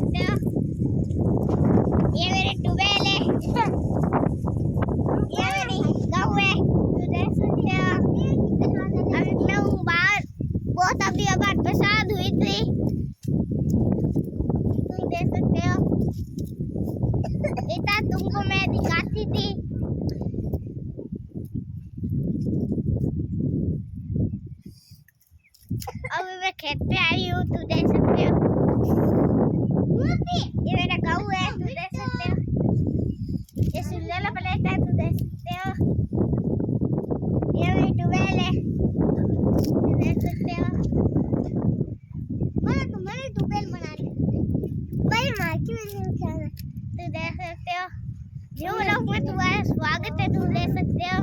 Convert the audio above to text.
सकते हो। ये मेरे टुबेल है, ये मेरी गऊ है, तू देख सकते हो। अभी मैं हूँ बाहर, बहुत अभी आबाद बरसात हुई थी, तुम देख सकते हो। इतना तुमको मैं दिखाती थी। अभी मैं खेत पे आई हूँ, तू देख सकते हो। ये मेरा गऊ है, तू देख सकते हो। ये सुल्ला प्लेट है, तू देख सकते हो। ये मेरी टुबेल है, तू देख सकते हो। बोला तुम्हारी टुबेल बना ले भाई, मार्की में नहीं, तू देख सकते हो। जो लोग में तुम्हारा स्वागत है, तू देख सकते हो।